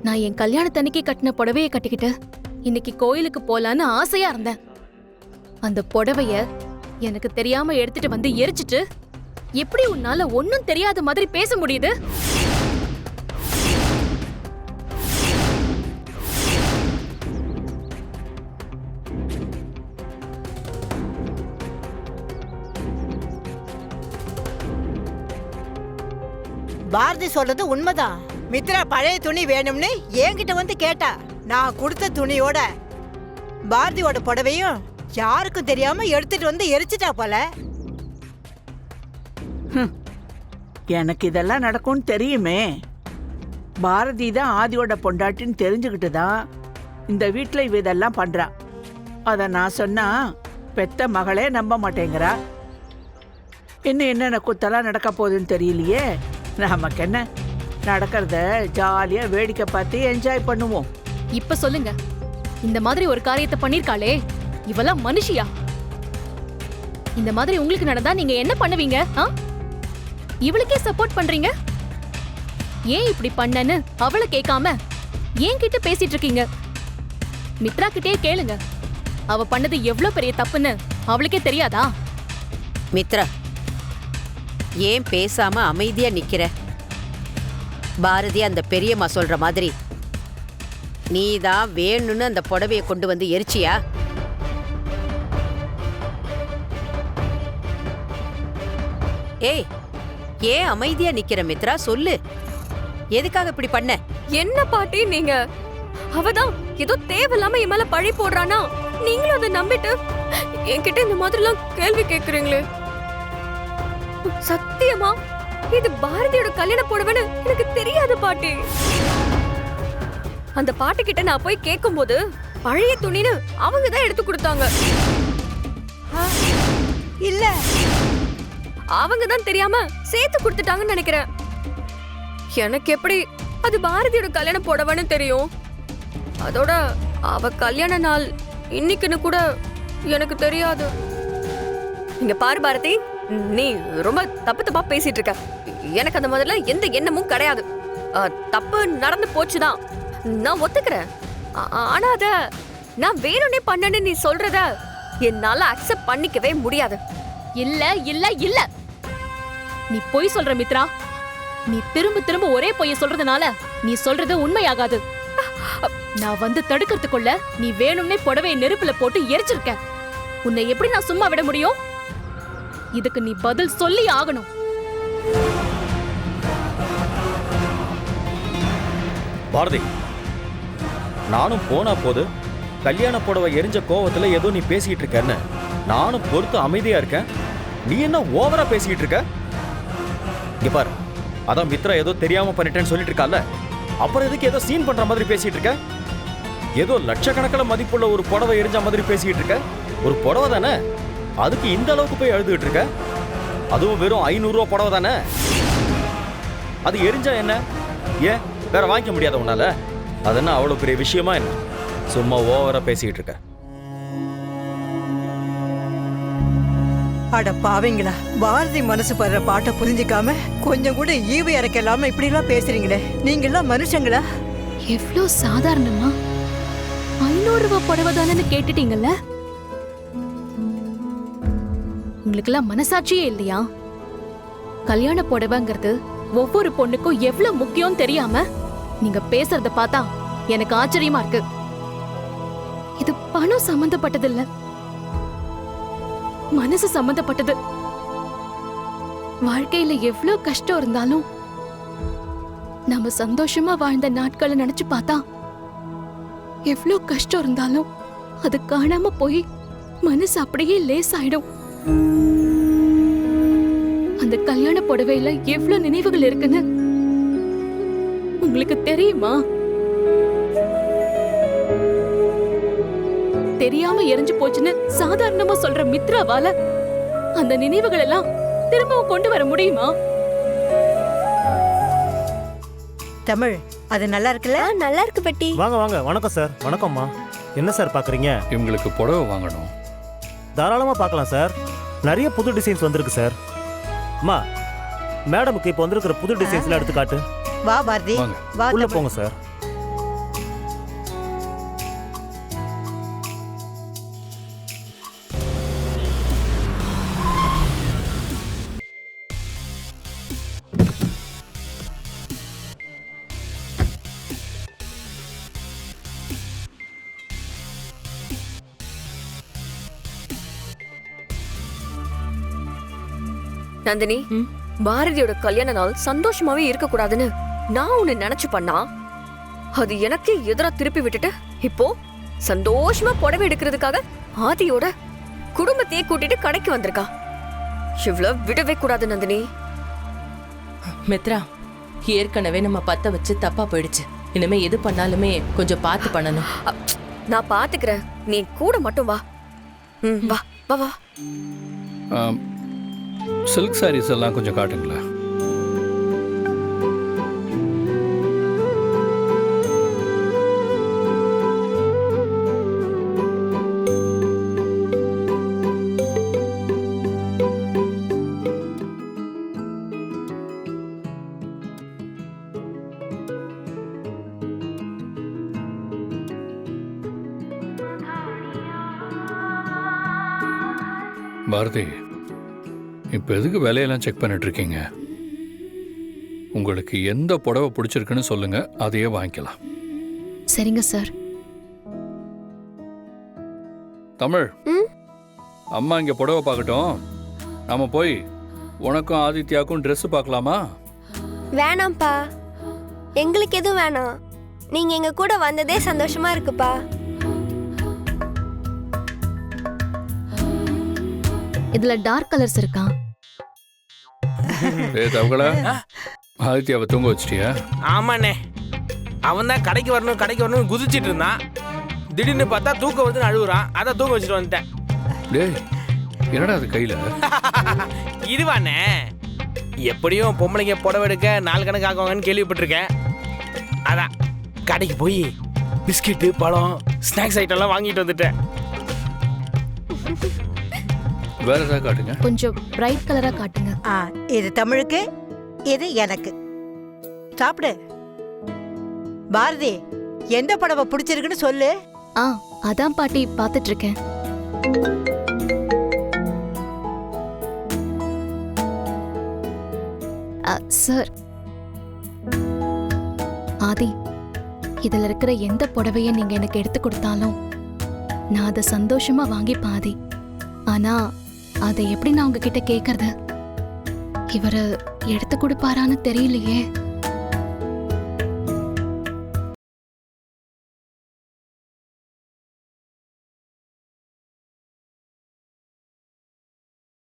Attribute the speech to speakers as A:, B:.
A: நான் என் கல்யாணத்தன்னைக்கு கட்டின புடவைய கட்டிக்கிட்டு இன்னைக்கு கோயிலுக்கு போலான்னு ஆசையா இருந்தேன். அந்த புடவைய எனக்கு தெரியாம எடுத்துட்டு வந்து எரிச்சிட்டு எப்படி உன்னால ஒன்னும் தெரியாத மாதிரி பேச முடியுது?
B: பாரதி சொல்றது உண்மைதான். மித்ரா பழைய துணி வேணும்னு என்கிட்ட வந்து கேட்டா. நான் கொடுத்த துணியோட பாரதியோட புடவையும் யாருக்கும் தெரியாம எடுத்துட்டு வந்து எரிச்சிட்டா போல.
C: எனக்கு இதெல்லாம் நடக்கும்னு தெரியுமே. பாரதி தான் ஆதியோட பொண்டாட்டின்னு தெரிஞ்சுக்கிட்டு தான் இந்த வீட்டில் இவ இதெல்லாம் பண்றா. அத நான் சொன்னா பெத்த மகளே நம்ப மாட்டேங்கிறா. இன்னும் என்னென்ன குத்தெல்லாம் நடக்க போகுதுன்னு தெரியலையே. நமக்கு என்ன, நடக்கிறத ஜாலியா வேடிக்கை பார்த்து என்ஜாய் பண்ணுவோம்.
A: இப்ப சொல்லுங்க, இந்த மாதிரி ஒரு காரியத்தை பண்ணிருக்காளே, இவெல்லாம் மனுஷியா? இந்த மாதிரி உங்களுக்கு நடந்தா நீங்க என்ன பண்ணுவீங்க? இவளுக்கே சப்போர்ட் பண்றீங்க. ஏன் இப்படி பண்ணன்னு அவளை கேட்காம ஏன் கிட்ட பேசிட்டு இருக்கீங்க? மித்ரா கிட்டே கேளுங்க, அவ பண்ணது எவ்வளவு பெரிய தப்புன்னு அவளுக்கே தெரியாதா?
D: மித்ரா, ஏன் பேசாம அமைதியா நிக்கிற? பாரதி அந்த பெரியம்மா சொல்ற மாதிரி நீதான் வேணும்னு அந்த புடவைய கொண்டு வந்து எரிச்சியா? ஏய், ஏன் அமைதியா நிக்கிற மித்ரா? சொல்லு, எதுக்காக இப்படி பண்ண?
E: என்ன பாட்டி நீங்க? அவதான் ஏதோ தேவையில்லாம என் மேல பழி போடுறானா, நீங்களும் அதை நம்பிட்டு என்கிட்ட இந்த மாதிரி எல்லாம் கேள்வி கேக்குறீங்களே. சத்தியமா இது பாரதியோட கல்யாண புடவைன்னு எனக்கு தெரியாது பாட்டி. அந்த பாட்டு கிட்ட நான் போய் கேட்கும் போது பழைய துணின்னு அவங்க தான் எடுத்து கொடுத்தாங்க.
B: இல்ல,
E: அவங்க தான் தெரியாம சேர்த்து கொடுத்துட்டாங்கன்னு நினைக்கிறேன். எனக்கு எப்படி அது பாரதியோட கல்யாண புடவைன்னு தெரியும்? அதோட அவ கல்யாண நாள் இன்னைக்குன்னு கூட எனக்கு தெரியாது. இங்க பாரு பாரதி, நீ ரொம்ப தப்பா பேசிட்டு இருக்க. எனக்கு அந்த மாதிரில எந்த எண்ணமும் கிடையாது. தப்பு நடந்து போச்சுதான், நான் ஒத்துக்கிறேன். ஆனா அத நான் வேணும்னே பண்ணேன்னு நீ சொல்றத என்னால அக்செப்ட் பண்ணிக்கவே முடியாது.
A: இல்ல இல்ல இல்ல, நீ பொய் சொல்ற மித்ரா. நீ திரும்ப திரும்ப ஒரே பொய்ய சொல்றதுனால நீ சொல்றது உண்மையாகாது. நான் வந்து தடுக்கிறதுக்குள்ள நீ வேணும்னே புடவையை நெருப்புல போட்டு எரிச்சிருக்க. உன்னை எப்படி நான் சும்மா விட முடியும்? இதுக்கு நீ பதில் சொல்லி ஆகணும்.
F: பாரதி, நானும் போனா போது கல்யாண புடவை எரிஞ்ச கோவத்துல ஏதோ நீ பேசிட்டு இருக்கன்னு நானும் பொறுத்து அமைதியா இருக்கேன். நீ என்ன ஓவரா பேசிட்டு இருக்க? இங்க பாரு, அதான் மித்ரா ஏதோ தெரியாம பண்ணிட்டேன்னு சொல்லிட்டு இருக்கால, அப்புறம் எதுக்கு ஏதோ சீன் பண்ற மாதிரி பேசிட்டு இருக்க? ஏதோ லட்சக்கணக்கில் மதிப்புள்ள ஒரு புடவை எரிஞ்ச மாதிரி பேசிட்டு இருக்க. ஒரு புடவை தானே, அதுக்கு இந்த அளவுக்கு போய் எழுதுகிட்டு இருக்க? அதுவும் வெறும் 500 ரூபா புடவை தானே. அது எரிஞ்சா என்ன? ஏன் வேற வாங்கிக்க முடியாத உன்னால? அது என்ன அவ்வளவு பெரிய விஷயமா என்ன? சும்மா ஓவரா பேசிட்டு இருக்க.
B: அட பாவீங்களா, பாரதி மனசு படுற பாட்டை புரிஞ்சுக்காம கொஞ்சம் கூட ஈவு இறக்கலாம இப்படி எல்லாம் பேசுறீங்களே. நீங்க எல்லாம் மனுஷங்களா?
A: எவ்வளவு சாதாரணமா 500 ரூபாய் புடவை தானே கேட்டுட்டீங்கல்ல? உங்களுக்கெல்லாம் மனசாட்சியே இல்லையா? கல்யாண புடவைங்கிறது ஒவ்வொரு பொண்ணுக்கும் எவ்வளவு முக்கியம் தெரியாம நீங்க பேசுறத பார்த்தா எனக்கு ஆச்சரியமா இருக்கு. இது பணம் சம்பந்தப்பட்டது இல்ல, மனசு சம்பந்தப்பட்டது. வாழ்க்கையில எவ்வளவு கஷ்டம் இருந்தாலும் நம்ம சந்தோஷமா வாழ்ந்த நாட்களை நினைச்சு பார்த்தா எவ்வளவு கஷ்டம் இருந்தாலும் அது காணாம போய் மனசு அப்படியே லேசாயிடும். அந்த கல்யாண புடவையில எவ்வளவு நினைவுகள் இருக்குன்னு உங்களுக்கு தெரியுமா? தெரியாம எரிஞ்சு போச்சுன்னு சாதாரணமா சொல்ற மித்ராவால அந்த நினைவுகள் எல்லாம் திரும்பவும் கொண்டு வர முடியுமா?
B: தமிழ், அது நல்லா இருக்குல்ல?
E: நல்லா இருக்கு பெட்டி.
G: வாங்க வாங்க. வணக்கம் சார். வணக்கம்மா. என்ன சார் பாக்குறீங்க?
H: இவங்களுக்கு புடவை வாங்கணும்.
G: தாராளமா பார்க்கலாம் சார். நிறைய புது டிசைன்ஸ் வந்திருக்கு சார். அம்மா, மேடமுக்கு இப்போ வந்திருக்கிற புது டிசைன்ஸ்லாம் எடுத்து காட்டு.
B: வா பாரதி,
H: வாங்க.
B: வா.
G: உள்ள போங்க சார்.
E: நந்தினி, பாரதியோட கல்யாண நாள் சந்தோஷமாவே இருக்க கூடாதுன்னு நான் உன்னை நினைச்சு பண்ணா அது எனக்கே எதிரா திருப்பி விட்டுட்டு இப்போ சந்தோஷமா புடவை எடுக்கிறதுக்காக ஆதியோட குடும்பத்தையே கூட்டிட்டு கடைக்கு வந்திருக்கா. இவ்வளவு விடவே கூடாது நந்தினி.
H: மித்ரா, ஏற்கனவே நம்ம பத்த வச்சு தப்பா போயிடுச்சு. இனிமே எது பண்ணாலுமே கொஞ்சம் பார்த்து பண்ணணும்.
E: நான் பாத்துக்கிறேன், நீ கூட மட்டும் வா. வா வா வா.
I: சில்க் சாரீஸ் எல்லாம் கொஞ்சம் காட்டுங்களேன். பாரதி, இப்போ எதுக்கு விலையெல்லாம் செக் பண்ணிட்டு இருக்கீங்க? உங்களுக்கு எந்த புடவை பிடிச்சிருக்குன்னு சொல்லுங்க, அதையே வாங்கிக்கலாம்.
A: சரிங்க சார்.
I: தமிழ், அம்மா இங்க புடவை பார்க்கட்டும். நாம போய் உனக்கும் ஆதித்யாவுக்கும் ட்ரெஸ் பார்க்கலாமா?
J: வேணாம்ப்பா, எங்களுக்கு எதுவும் வேணாம். நீங்க எங்க கூட வந்ததே சந்தோஷமா இருக்குப்பா.
A: இதுல டார்க் கலர்ஸ் இருக்கா?
I: தவகளா, ஆதித்யாவை தூங்க வச்சிட்டியா?
K: ஆமாண்ணே, அவன் தான் கடைக்கு வரணும் குதிச்சிட்டு இருந்தான். திடீர்னு பார்த்தா தூக்கம் வந்து அழுகுறான். அதான் தூங்க வச்சுட்டு வந்துட்டேன்.
I: டேய், என்னடா அது கையில?
K: இதுவாண்ணே, எப்படியும் பொம்பளைங்க புடவை எடுக்க நாள் கணக்கு ஆகுவாங்கன்னு கேள்விப்பட்டிருக்கேன். அதான் கடைக்கு போய் பிஸ்கெட்டு, பழம், ஸ்நாக்ஸ் ஐட்டம்லாம் வாங்கிட்டு வந்துட்டேன்.
I: வேற ஏதாவது காட்டுங்க.
A: கொஞ்சம் பிரைட் கலரா காட்டுங்க.
B: இது தமிழுக்கு, இது எனக்கு. சாப்பிடு. பாரதி, எந்த புடவை பிடிச்சிருக்குன்னு சொல்லு.
A: அதான் பாட்டி பார்த்துட்டு இருக்கேன். சார், ஆதி, இதுல இருக்கிற எந்த புடவைய நீங்க எனக்கு எடுத்து கொடுத்தாலும் நான் அதை சந்தோஷமா வாங்கி பாதி. ஆனா அதை எப்படி நான் உங்ககிட்ட கேக்குறது? இவரு எடுத்து கொடுப்பாரான்னு தெரியலையே.